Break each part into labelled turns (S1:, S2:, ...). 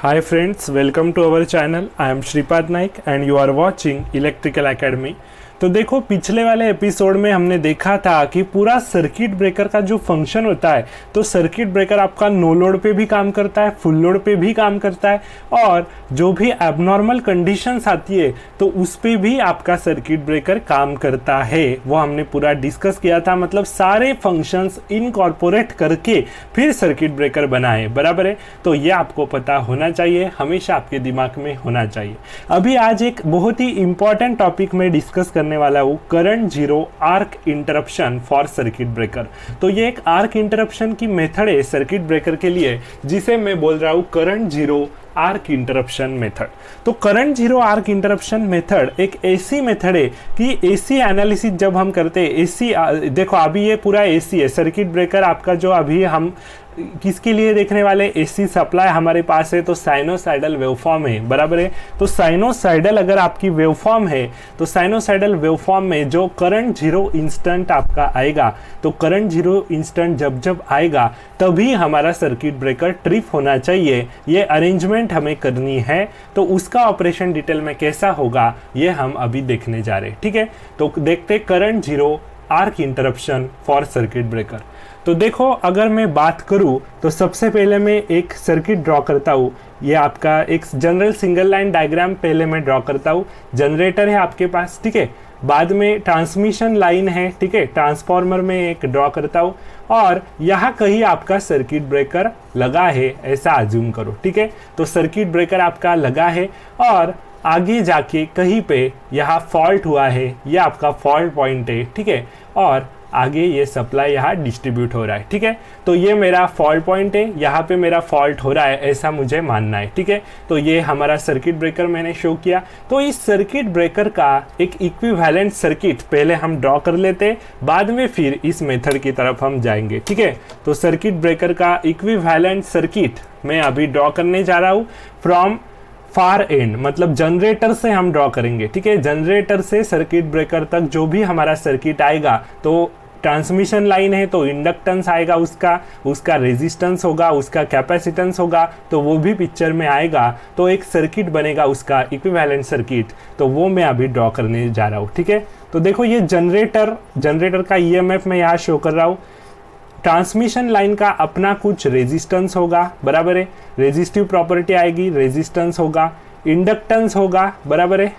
S1: Hi friends, welcome to our channel. I am Shripad Naik and you are watching Electrical Academy. तो देखो पिछले वाले episode में हमने देखा था कि पूरा सर्किट ब्रेकर का जो फंक्शन होता है, तो सर्किट ब्रेकर आपका नो लोड पे भी काम करता है, फुल लोड पे भी काम करता है और जो भी एबनॉर्मल कंडीशंस आती है तो उस पे भी आपका सर्किट ब्रेकर काम करता है। वो हमने पूरा डिस्कस किया था, मतलब सारे फंक्शंस इनकॉर्पोरेट करके फिर सर्किट ब्रेकर बनाए, बराबर है। तो ये आपको पता होना चाहिए, हमेशा आपके दिमाग में होना चाहिए। अभी आज एक बहुत ही इंपॉर्टेंट टॉपिक में डिस्कस करने वाला हूँ, current zero arc interruption for circuit breaker. तो ये एक आर्क इंटरप्शन की मेथड है सर्किट ब्रेकर के लिए, जिसे मैं बोल रहा हूँ current zero arc interruption method. तो current zero arc interruption method एक ऐसी मेथड है कि एसी एनालिसिस जब हम करते हैं, एसी देखो अभी ये पूरा एसी है सर्किट ब्रेकर आपका, जो अभी हम किसके लिए देखने वाले, एसी सप्लाई हमारे पास है तो साइनोसाइडल वेवफॉर्म है, बराबर है। तो साइनोसाइडल अगर आपकी वेवफॉर्म है तो साइनोसाइडल वेवफॉर्म में जो करंट जीरो इंस्टेंट आपका आएगा, तो करंट जीरो इंस्टेंट जब जब आएगा तभी हमारा सर्किट ब्रेकर ट्रिप होना चाहिए। ये अरेंजमेंट हमें करनी है, तो उसका ऑपरेशन डिटेल में कैसा होगा ये हम अभी देखने जा रहे हैं, ठीक है। तो देखते current zero arc interruption for circuit breaker. तो देखो अगर मैं बात करूं तो सबसे पहले मैं एक सर्किट ड्रॉ करता हूं। ये आपका एक जनरल सिंगल लाइन डायग्राम पहले मैं ड्रॉ करता हूं। जनरेटर है आपके पास, ठीक है। बाद में ट्रांसमिशन लाइन है, ठीक है। ट्रांसफार्मर में एक ड्रॉ करता हूं और यहाँ कहीं आपका सर्किट ब्रेकर लगा है, ऐसा अज्यूम करो, ठीक है। तो सर्किट ब्रेकर आपका लगा है और आगे जाके कहीं पे यहाँ फॉल्ट हुआ है, ये आपका फॉल्ट पॉइंट है, ठीक है। और आगे ये सप्लाई यहाँ डिस्ट्रीब्यूट हो रहा है, ठीक है। तो ये मेरा फॉल्ट पॉइंट है, यहाँ पे मेरा फॉल्ट हो रहा है, ऐसा मुझे मानना है, ठीक है। तो ये हमारा सर्किट ब्रेकर मैंने शो किया। तो इस सर्किट ब्रेकर का एक इक्विवेलेंट सर्किट पहले हम ड्रॉ कर लेते, बाद में फिर इस मेथड की तरफ हम जाएंगे, ठीक है। तो सर्किट ब्रेकर का इक्विवेलेंट सर्किट मैं अभी ड्रॉ करने जा रहा हूँ फ्रॉम फार एंड, मतलब जनरेटर से हम ड्रॉ करेंगे, ठीक है। जनरेटर से सर्किट ब्रेकर तक जो भी हमारा सर्किट आएगा, तो ट्रांसमिशन लाइन है तो इंडक्टेंस आएगा, उसका रेजिस्टेंस होगा, उसका कैपेसिटेंस होगा, तो वो भी पिक्चर में आएगा। तो एक सर्किट बनेगा उसका इक्विवेलेंट सर्किट, तो वो मैं अभी ड्रॉ करने जा रहा हूँ, ठीक है। तो देखो ये जनरेटर का ईएमएफ मैं यहाँ शो कर रहा हूँ। ट्रांसमिशन लाइन का अपना कुछ रेजिस्टेंस होगा, बराबर है। रेजिस्टिव प्रॉपर्टी आएगी, रेजिस्टेंस होगा, इंडक्टेंस होगा, बराबर है।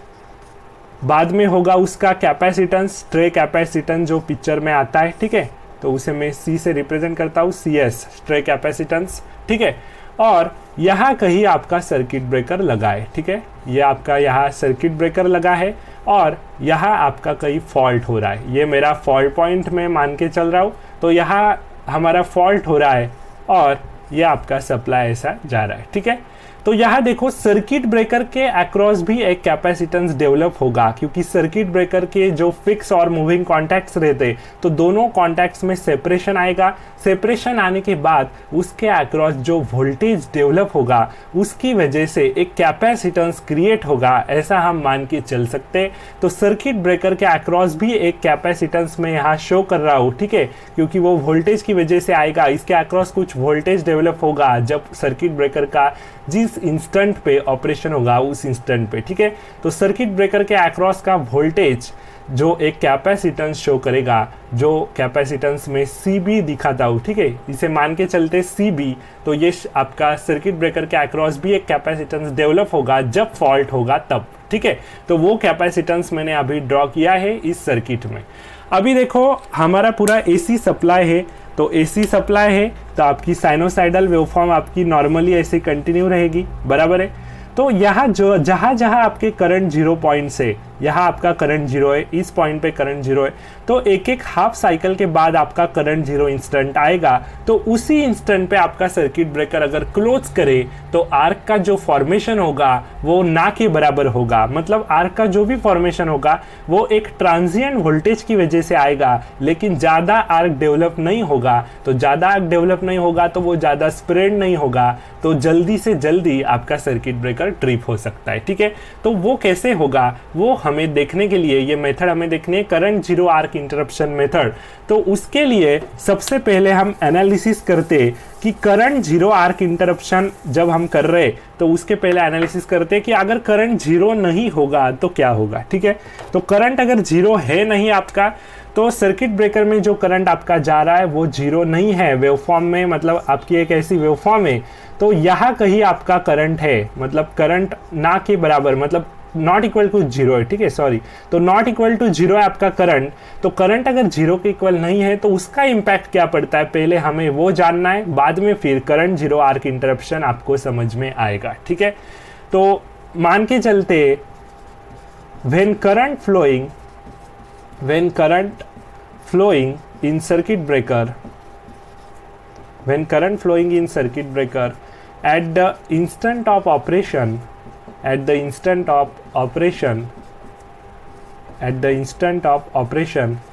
S1: बाद में होगा उसका कैपेसिटेंस, ट्रे कैपेसिटेंस जो पिक्चर में आता है, ठीक है। तो उसे मैं सी से रिप्रेजेंट करता हूँ, CS ट्रे कैपेसिटेंस, ठीक है। और यहाँ कहीं आपका सर्किट ब्रेकर लगा है, ठीक है। ये आपका यहाँ सर्किट ब्रेकर लगा है और यहाँ आपका कहीं फॉल्ट हो रहा है। ये मेरा फॉल्ट पॉइंट में मान के चल रहा हूँ, तो यहाँ हमारा फॉल्ट हो रहा है और ये आपका सप्लाई ऐसा जा रहा है, ठीक है। तो यहाँ देखो सर्किट ब्रेकर के अक्रॉस भी एक कैपेसिटेंस डेवलप होगा, क्योंकि सर्किट ब्रेकर के जो फिक्स और मूविंग कॉन्टैक्ट्स रहते तो दोनों कॉन्टैक्ट्स में सेपरेशन आएगा। सेपरेशन आने के बाद उसके अक्रॉस जो वोल्टेज डेवलप होगा उसकी वजह से एक कैपेसिटेंस क्रिएट होगा, ऐसा हम मान के चल सकते। तो सर्किट ब्रेकर के अक्रॉस भी एक कैपेसिटेंस में यहाँ शो कर रहा हूँ, ठीक है, क्योंकि वो वोल्टेज की वजह से आएगा। इसके अक्रॉस कुछ वोल्टेज डेवलप होगा जब सर्किट ब्रेकर का जिस इंस्टेंट पे ऑपरेशन होगा उस इंस्टेंट पे, ठीक है। तो सर्किट ब्रेकर के अक्रॉस का वोल्टेज जो एक कैपेसिटेंस शो करेगा, जो कैपेसिटेंस में CB दिखाता हूँ, ठीक है, इसे मान के चलते CB। तो ये आपका सर्किट ब्रेकर के अक्रॉस भी एक कैपेसिटेंस डेवलप होगा जब फॉल्ट होगा तब, ठीक है। तो वो कैपेसिटेंस मैंने अभी ड्रॉ किया है इस सर्किट में। अभी देखो हमारा पूरा AC सप्लाई है, तो AC सप्लाई है तो आपकी साइनोसाइडल वेवफॉर्म आपकी नॉर्मली ऐसे कंटिन्यू रहेगी, बराबर है। तो यहाँ जो जहाँ आपके करंट जीरो पॉइंट से यहाँ आपका करंट जीरो है, इस पॉइंट पे करंट जीरो है, तो एक एक हाफ साइकिल के बाद आपका करंट जीरो इंस्टेंट आएगा। तो उसी इंस्टेंट पे आपका सर्किट ब्रेकर अगर क्लोज करे तो आर्क का जो फॉर्मेशन होगा वो ना के बराबर होगा। मतलब आर्क का जो भी फॉर्मेशन होगा वो एक ट्रांजिएंट वोल्टेज की वजह से आएगा, लेकिन ज़्यादा आर्क डेवलप नहीं होगा। तो ज़्यादा आर्क डेवलप नहीं होगा तो वो ज़्यादा स्प्रेड नहीं होगा, तो जल्दी से जल्दी आपका सर्किट ब्रेकर ट्रिप हो सकता है, ठीक है। तो वो कैसे होगा वो हमें देखने के लिए, ये मेथड हमें देखनी है current zero arc interruption method. तो उसके लिए सबसे पहले हम एनालिसिस करते कि करंट जीरो आर्क इंटरप्शन जब हम कर रहे तो उसके पहले एनालिसिस करते कि अगर करंट जीरो नहीं होगा तो क्या होगा। ठीक है, तो करंट अगर जीरो है नहीं आपका, तो सर्किट ब्रेकर में जो करंट आपका जा रहा है वो जीरो नहीं है वेवफॉर्म में, मतलब आपकी एक ऐसी वेवफॉर्म है तो यहाँ कहीं आपका करंट है, मतलब करंट ना के बराबर, मतलब नॉट इक्वल टू जीरो है। ठीक है, सॉरी, तो नॉट इक्वल टू जीरो है आपका करंट। तो करंट अगर जीरो के इक्वल नहीं है तो उसका इम्पैक्ट क्या पड़ता है, पहले हमें वो जानना है, बाद में फिर करंट जीरो आर्क इंटरप्शन आपको समझ में आएगा। ठीक है, तो मान के चलते when current flowing in circuit breaker at the instant of operation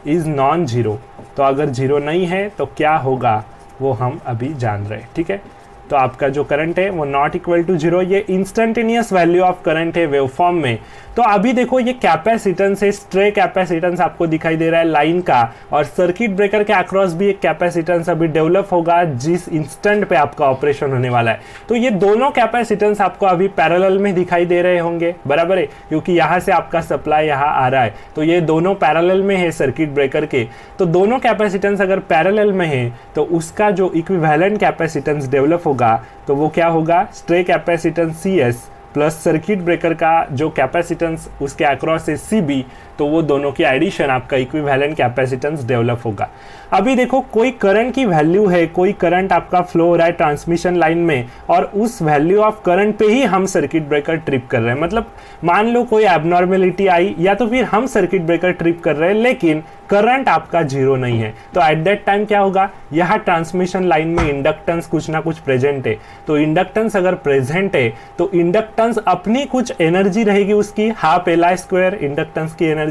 S1: is non-zero, तो अगर जीरो नहीं है तो क्या होगा वो हम अभी जान रहे हैं। ठीक है, तो आपका जो करंट है वो नॉट इक्वल टू जीरो, ये इंस्टेंटेनियस वैल्यू ऑफ करंट है वेवफॉर्म में। तो अभी देखो ये कैपेसिटेंस है, स्ट्रे कैपेसिटेंस आपको दिखाई दे रहा है लाइन का, और सर्किट ब्रेकर के अक्रॉस भी एक कैपेसिटेंस अभी डेवलप होगा जिस इंस्टेंट पे आपका ऑपरेशन होने वाला है। तो ये दोनों कैपेसिटेंस आपको अभी पैरेलल में दिखाई दे रहे होंगे, बराबर है, क्योंकि यहाँ से आपका सप्लाई यहाँ आ रहा है, तो ये दोनों पैरेलल में है सर्किट ब्रेकर के। तो दोनों कैपेसिटेंस अगर पैरेलल में है तो उसका जो इक्विवेलेंट कैपेसिटेंस डेवलप होगा तो वो क्या होगा, stray capacitance CS plus circuit breaker का जो कैपेसिटेंस उसके अक्रॉस है CB, तो वो दोनों की एडिशन आपका इक्विवेलेंट कैपेसिटेंस डेवलप होगा। अभी देखो कोई करंट की वैल्यू है, कोई करंट आपका फ्लो हो रहा है ट्रांसमिशन लाइन में, और उस वैल्यू ऑफ करंट पे ही हम सर्किट ब्रेकर ट्रिप कर रहे हैं। मतलब मान लो कोई एबनॉर्मेलिटी आई या तो फिर हम सर्किट ब्रेकर ट्रिप कर रहे हैं लेकिन करंट आपका जीरो नहीं है, तो एट दैट टाइम क्या होगा, यहाँ ट्रांसमिशन लाइन में इंडक्टेंस कुछ ना कुछ प्रेजेंट है। तो इंडक्टेंस अगर प्रेजेंट है तो इंडक्टेंस अपनी कुछ एनर्जी रहेगी उसकी, हाफ Li² इंडक्टेंस की एनर्जी।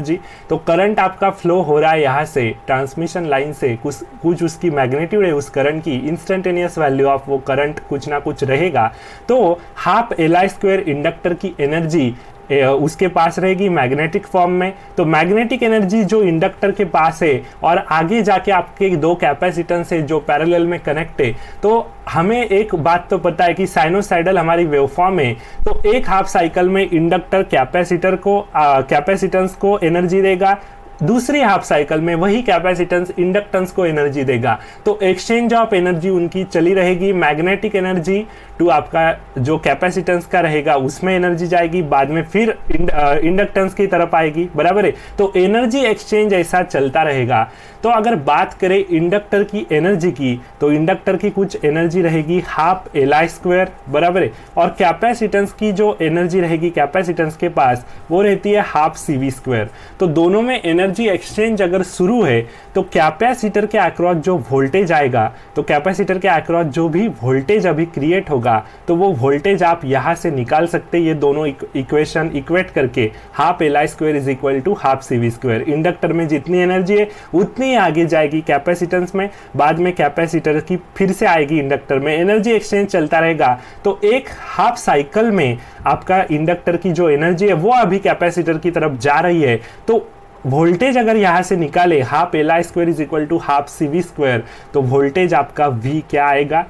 S1: तो करंट आपका फ्लो हो रहा है यहाँ से ट्रांसमिशन लाइन से, कुछ उसकी मैग्नीट्यूड है उस करंट की, इंस्टेंटेनियस वैल्यू ऑफ वो करंट कुछ ना कुछ रहेगा। तो हाफ Li² इंडक्टर की एनर्जी उसके पास रहेगी मैग्नेटिक फॉर्म में। तो मैग्नेटिक एनर्जी जो इंडक्टर के पास है और आगे जाके आपके दो कैपेसिटेंस है जो पैरेलल में कनेक्ट है, तो हमें एक बात तो पता है कि साइनोसाइडल हमारी वेवफॉर्म है, तो एक हाफ साइकिल में इंडक्टर कैपेसिटेंस को एनर्जी देगा, दूसरी हाफ साइकिल में वही कैपेसिटेंस इंडक्टेंस को एनर्जी देगा। तो एक्सचेंज ऑफ एनर्जी उनकी चली रहेगी, मैग्नेटिक एनर्जी टू आपका जो कैपेसिटेंस का रहेगा उसमें एनर्जी जाएगी, बाद में फिर इंडक्टेंस की तरफ आएगी, बराबर है। तो एनर्जी एक्सचेंज ऐसा चलता रहेगा। तो अगर बात करें इंडक्टर की एनर्जी की, तो इंडक्टर की कुछ एनर्जी रहेगी हाफ Li², बराबर है, और कैपेसिटेंस की जो एनर्जी रहेगी कैपेसिटेंस के पास वो रहती है हाफ CV²। तो दोनों में एनर्जी एक्सचेंज अगर शुरू है तो कैपेसिटर के अक्रॉस जो वोल्टेज आएगा, तो कैपेसिटर के अक्रॉस जो भी वोल्टेज अभी क्रिएट होगा तो वो वोल्टेज आप यहाँ से निकाल सकते हैं, ये दोनों इक्वेशन इक्वेट करके, half Li² is equal to half CV²। Inductor में जितनी एनर्जी है उतनी आगे जाएगी कैपेसिटेंस में, बाद में कैपेसिटर की फिर से आएगी इंडक्टर में, एनर्जी एक्सचेंज चलता रहेगा। तो एक हाफ साइकिल में आपका इंडक्टर की जो एनर्जी है वो अभी कैपेसिटर की तरफ जा रही है। तो वोल्टेज अगर यहाँ से निकाले half Li² is equal to half CV², तो वोल्टेज आपका V क्या आएगा,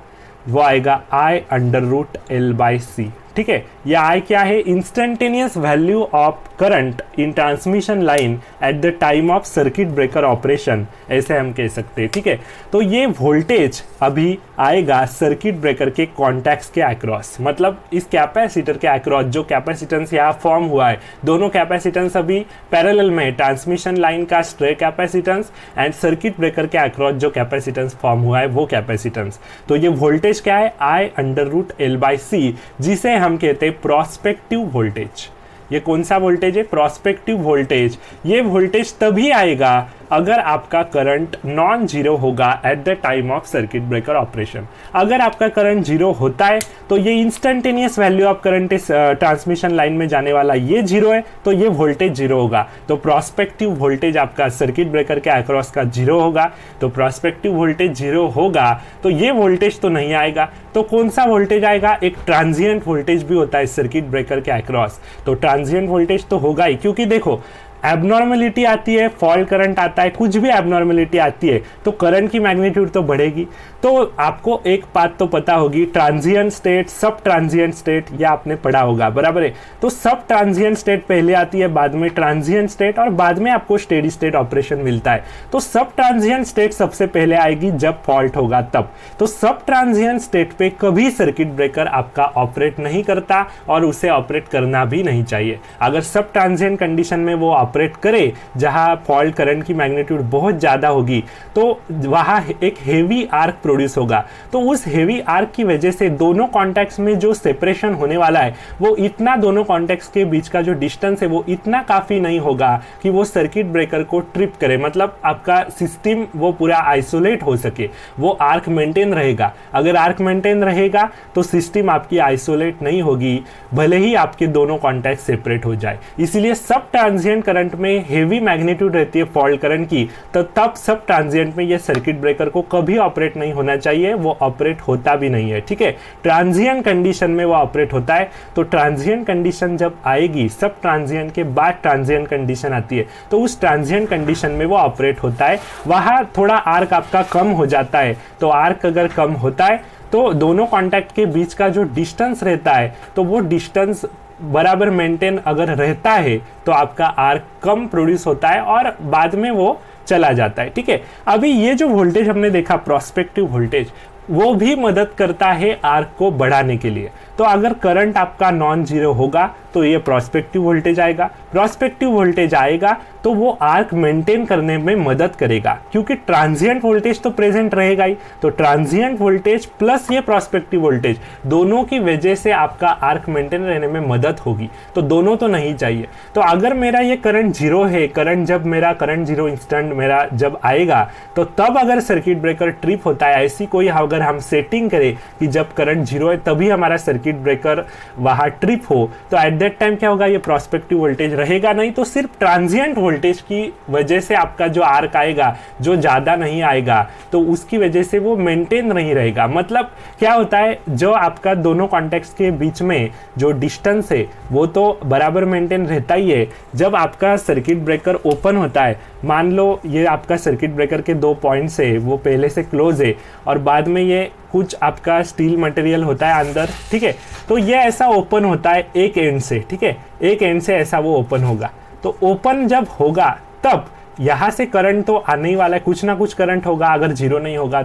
S1: वो आएगा I√L/C। ठीक है, यह I क्या है, instantaneous value of current in transmission line at the time of circuit breaker operation, ऐसे हम कह सकते हैं। ठीक है, तो ये वोल्टेज अभी आएगा सर्किट ब्रेकर के कॉन्टैक्ट्स के अक्रॉस, मतलब इस कैपेसिटर के अक्रॉस जो कैपेसिटेंस यहाँ फॉर्म हुआ है, दोनों कैपेसिटेंस अभी पैरेलल में, ट्रांसमिशन लाइन का stray capacitance and circuit breaker के अक्रॉस जो कैपेसिटेंस फॉर्म हुआ है वो कैपेसिटेंस। तो ये वोल्टेज क्या है, I√L/C, जिसे हम कहते हैं प्रोस्पेक्टिव वोल्टेज। ये कौन सा वोल्टेज है, प्रोस्पेक्टिव वोल्टेज। ये वोल्टेज तभी आएगा अगर आपका करंट नॉन जीरो होगा at the time of circuit breaker operation. अगर आपका करंट जीरो होता है तो ये इंस्टेंटेनियस वैल्यू ऑफ करंट इस ट्रांसमिशन लाइन में जाने वाला ये जीरो है, तो ये वोल्टेज जीरो होगा। तो प्रोस्पेक्टिव वोल्टेज आपका सर्किट ब्रेकर के अक्रॉस का जीरो होगा। तो प्रोस्पेक्टिव वोल्टेज जीरो होगा तो ये वोल्टेज तो नहीं आएगा। तो कौन सा वोल्टेज आएगा? एक ट्रांजिएंट वोल्टेज भी होता है सर्किट ब्रेकर के अक्रॉस। तो ट्रांजिएंट वोल्टेज तो होगा ही, क्योंकि देखो एबनॉर्मलिटी आती है, फॉल्ट करंट आता है, कुछ भी एबनॉर्मलिटी आती है तो करंट की मैग्नीट्यूड तो बढ़ेगी। तो आपको एक बात तो पता होगी, ट्रांजिएंट स्टेट, सब ट्रांजिएंट स्टेट, ये आपने पढ़ा होगा, बराबर है। तो सब ट्रांजिएंट स्टेट पहले आती है, बाद में ट्रांजिएंट स्टेट, और बाद में आपको स्टेडी स्टेट ऑपरेशन मिलता है। तो सब ट्रांजिएंट स्टेट सबसे पहले आएगी जब फॉल्ट होगा तब। तो सब ट्रांजिएंट स्टेट पे कभी सर्किट ब्रेकर आपका ऑपरेट नहीं करता और उसे ऑपरेट करना भी नहीं चाहिए। अगर सब ट्रांजिएंट कंडीशन में वो ऑपरेट करे जहां फॉल्ट करंट की मैग्नीट्यूड बहुत ज़्यादा होगी तो वहां एक हेवी आर्क प्रोड्यूस होगा। तो उस हेवी आर्क की वजह से दोनों कॉन्टैक्ट्स में जो सेपरेशन होने वाला है वो इतना, दोनों कॉन्टैक्ट्स के बीच का जो डिस्टेंस है वो इतना काफ़ी नहीं होगा कि वो सर्किट ब्रेकर को ट्रिप करे, मतलब आपका सिस्टम वो पूरा आइसोलेट हो सके। वो आर्क मेंटेन रहेगा। अगर आर्क मेंटेन रहेगा तो सिस्टम आपकी आइसोलेट नहीं होगी, भले ही आपके दोनों कॉन्टैक्ट सेपरेट हो जाए। इसीलिए सब ट्रांजिएंट करंट में हेवी मैग्नीट्यूड रहती है फॉल्ट करंट की, तो तब सब ट्रांजिएंट में ये सर्किट ब्रेकर को कभी ऑपरेट नहीं होना चाहिए, वो ऑपरेट होता भी नहीं है, ठीक है। ट्रांजिएंट कंडीशन में वो ऑपरेट होता है। तो ट्रांजिएंट कंडीशन जब आएगी, सब ट्रांजिएंट के बाद ट्रांजिएंट कंडीशन आती है, तो उस ट्रांजिएंट कंडीशन में वो ऑपरेट होता है। वहां थोड़ा आर्क आपका कम हो जाता है। तो आर्क अगर कम होता है तो दोनों कॉन्टैक्ट के बीच का जो डिस्टेंस रहता है तो वो डिस्टेंस बराबर मेंटेन अगर रहता है तो आपका आर्क कम प्रोड्यूस होता है और बाद में वो चला जाता है, ठीक है। अभी ये जो वोल्टेज हमने देखा प्रोस्पेक्टिव वोल्टेज, वो भी मदद करता है आर्क को बढ़ाने के लिए। तो अगर करंट आपका नॉन जीरो होगा तो ये प्रोस्पेक्टिव वोल्टेज आएगा। प्रोस्पेक्टिव वोल्टेज आएगा तो वो आर्क मेंटेन करने में मदद करेगा, क्योंकि ट्रांजिएंट वोल्टेज तो प्रेजेंट रहेगा ही। तो ट्रांजिएंट वोल्टेज प्लस ये प्रोस्पेक्टिव वोल्टेज, दोनों की वजह से आपका आर्क मेंटेन रहने में मदद होगी। तो दोनों तो नहीं चाहिए। तो अगर मेरा ये करंट जीरो है, जब मेरा करंट जीरो इंस्टेंट मेरा जब आएगा तो तब अगर सर्किट ब्रेकर ट्रिप होता है, ऐसी कोई अगर हम सेटिंग करें कि जब करंट जीरो है तभी हमारा सर्किट ब्रेकर वहां ट्रिप हो, तो एट दैट टाइम क्या होगा, ये प्रोस्पेक्टिव वोल्टेज रहेगा नहीं। तो सिर्फ ट्रांजिएंट वोल्टेज की वजह से आपका जो आर्क आएगा जो ज्यादा नहीं आएगा, तो उसकी वजह से वो मेंटेन नहीं रहेगा। मतलब क्या होता है, जो आपका दोनों कॉन्टैक्ट्स के बीच में जो डिस्टेंस है वो तो बराबर मेंटेन रहता ही है। जब आपका सर्किट ब्रेकर ओपन होता है, मान लो ये आपका सर्किट ब्रेकर के 2 पॉइंट्स है, वो पहले से क्लोज है और बाद में ये कुछ आपका स्टील मटेरियल होता है अंदर, ठीक है। तो ये ऐसा ओपन होता है एक एंड से, ठीक है, एक एंड से ऐसा वो ओपन होगा। तो ओपन जब होगा तब यहाँ से करंट तो आने ही वाला है, कुछ ना कुछ करंट होगा अगर जीरो नहीं होगा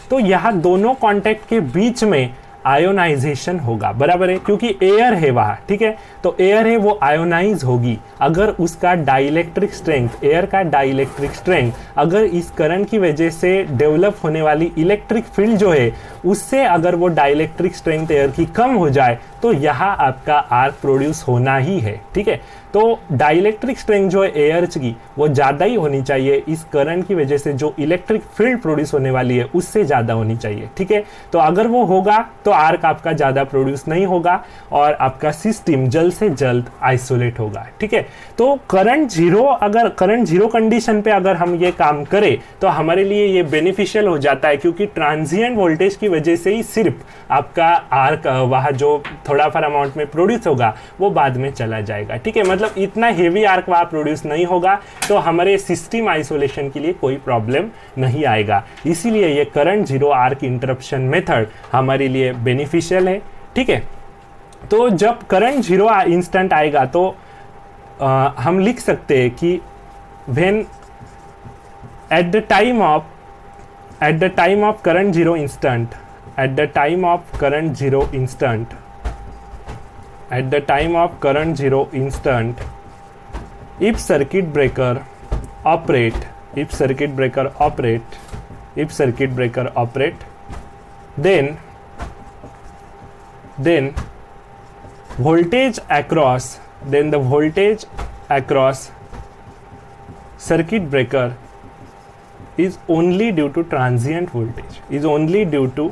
S1: तो यहाँ दोनों कॉन्टैक्ट के बीच में आयोनाइजेशन होगा, बराबर है, क्योंकि एयर है वहां, ठीक है। तो एयर है वो आयोनाइज होगी। अगर उसका डाइलेक्ट्रिक स्ट्रेंथ, एयर का डाइलेक्ट्रिक स्ट्रेंथ अगर इस करंट की वजह से डेवलप होने वाली इलेक्ट्रिक फील्ड जो है उससे अगर वो डाइलेक्ट्रिक स्ट्रेंथ एयर की कम हो जाए तो यहाँ आपका आर्क प्रोड्यूस होना ही है, ठीक है। तो डाइलेक्ट्रिक स्ट्रेंथ जो है एयर की वो ज़्यादा ही होनी चाहिए, इस करंट की वजह से जो इलेक्ट्रिक फील्ड प्रोड्यूस होने वाली है उससे ज़्यादा होनी चाहिए, ठीक है। तो अगर वो होगा तो आर्क आपका ज़्यादा प्रोड्यूस नहीं होगा और आपका सिस्टम जल्द से जल्द आइसोलेट होगा, ठीक है। तो करंट जीरो कंडीशन पे अगर हम ये काम करें तो हमारे लिए ये बेनिफिशियल हो जाता है, क्योंकि ट्रांजिएंट वोल्टेज की वजह से ही सिर्फ आपका आर्क वहाँ जो थोड़ा फर अमाउंट में प्रोड्यूस होगा वो बाद में चला जाएगा, ठीक है। मतलब इतना हेवी आर्क वहाँ प्रोड्यूस नहीं होगा, तो हमारे सिस्टम आइसोलेशन के लिए कोई प्रॉब्लम नहीं आएगा। इसीलिए ये current zero arc interruption method हमारे लिए बेनिफिशियल है, ठीक है। तो जब करंट जीरो इंस्टेंट आएगा तो हम लिख सकते हैं कि when at the time of current zero instant, at the time of current zero instant, if circuit breaker operate, then the voltage across circuit breaker is only due to transient voltage, is only due to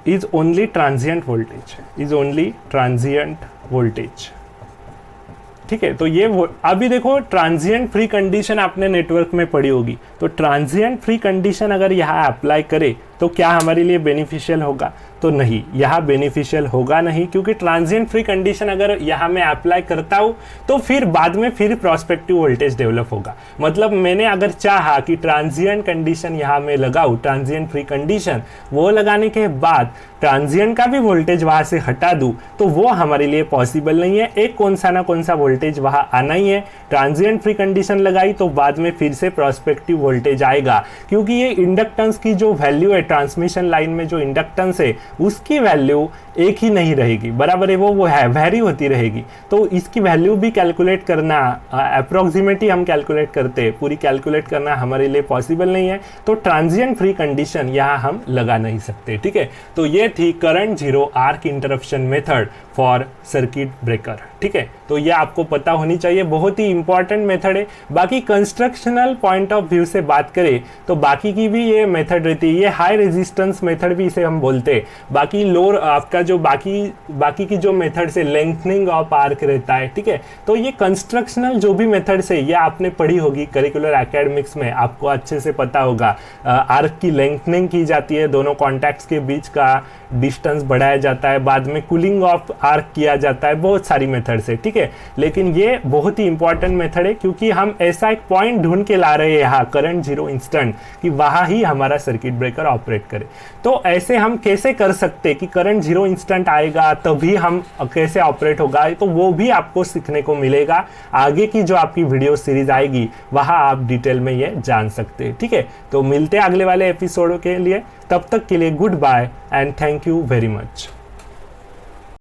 S1: is only transient voltage, is only transient voltage। ठीक है, तो ये अभी देखो transient free condition आपने network में पढ़ी होगी, तो ट्रांजिएंट फ्री कंडीशन अगर यहाँ अप्लाई करे तो क्या हमारे लिए बेनिफिशियल होगा? तो नहीं, यहाँ बेनिफिशियल होगा नहीं, क्योंकि ट्रांजिएंट फ्री कंडीशन अगर यहाँ मैं अप्लाई करता हूँ तो फिर बाद में फिर प्रोस्पेक्टिव वोल्टेज डेवलप होगा। मतलब मैंने अगर चाहा कि ट्रांजिएंट कंडीशन यहाँ मैं लगाऊँ, ट्रांजिएंट फ्री कंडीशन, वो लगाने के बाद ट्रांजिएंट का भी वोल्टेज वहाँ से हटा दूँ, तो वो हमारे लिए पॉसिबल नहीं है। एक कौन सा वोल्टेज वहाँ आना ही है। ट्रांजिएंट फ्री कंडीशन लगाई तो बाद में फिर से प्रोस्पेक्टिव वोल्टेज आएगा, क्योंकि ये इंडक्टेंस की जो वैल्यू है, ट्रांसमिशन लाइन में जो इंडक्टेंस है उसकी वैल्यू एक ही नहीं रहेगी, बराबर है, वो है वेरी होती रहेगी। तो इसकी वैल्यू भी कैलकुलेट करना, अप्रोक्सीमेटली हम कैलकुलेट करते हैं, पूरी कैलकुलेट करना हमारे लिए पॉसिबल नहीं है। तो ट्रांजिएंट फ्री कंडीशन यहाँ हम लगा नहीं सकते। ठीक है, तो ये थी current zero arc interruption method for circuit breaker. ठीक है, तो ये आपको पता होनी चाहिए, बहुत ही इंपॉर्टेंट मेथड है। बाकी कंस्ट्रक्शनल पॉइंट ऑफ व्यू से बात करें तो बाकी की भी ये मेथड रहती है, ये हाई रेजिस्टेंस मेथड भी इसे हम बोलते हैं। बाकी लोअर आपका जो बाकी की जो मेथड से लेंथनिंग ऑफ आर्क रहता है। ठीक है, तो ये कंस्ट्रक्शनल जो भी मेथड से ये आपने पढ़ी होगी करिकुलर एकेडमिक्स में, आपको अच्छे से पता होगा। आर्क की लेंथनिंग की जाती है, दोनों कॉन्टैक्ट्स के बीच का डिस्टेंस बढ़ाया जाता है, बाद में कूलिंग ऑफ आर्क किया जाता है, बहुत सारी मेथड से। ठीक है, लेकिन ये बहुत ही इंपॉर्टेंट मेथड है, क्योंकि हम ऐसा एक पॉइंट ढूंढ के ला रहे हैं यहाँ करंट जीरो इंस्टेंट, कि वहाँ ही हमारा सर्किट ब्रेकर ऑपरेट करे। तो ऐसे हम कैसे कर सकते कि करंट जीरो इंस्टेंट आएगा तभी हम कैसे ऑपरेट होगा, तो वो भी आपको सीखने को मिलेगा। आगे की जो आपकी वीडियो सीरीज आएगी वहाँ आप डिटेल में ये जान सकते हैं। ठीक है, तो मिलते हैं अगले वाले एपिसोड के लिए, तब तक के लिए good bye and thank you very much.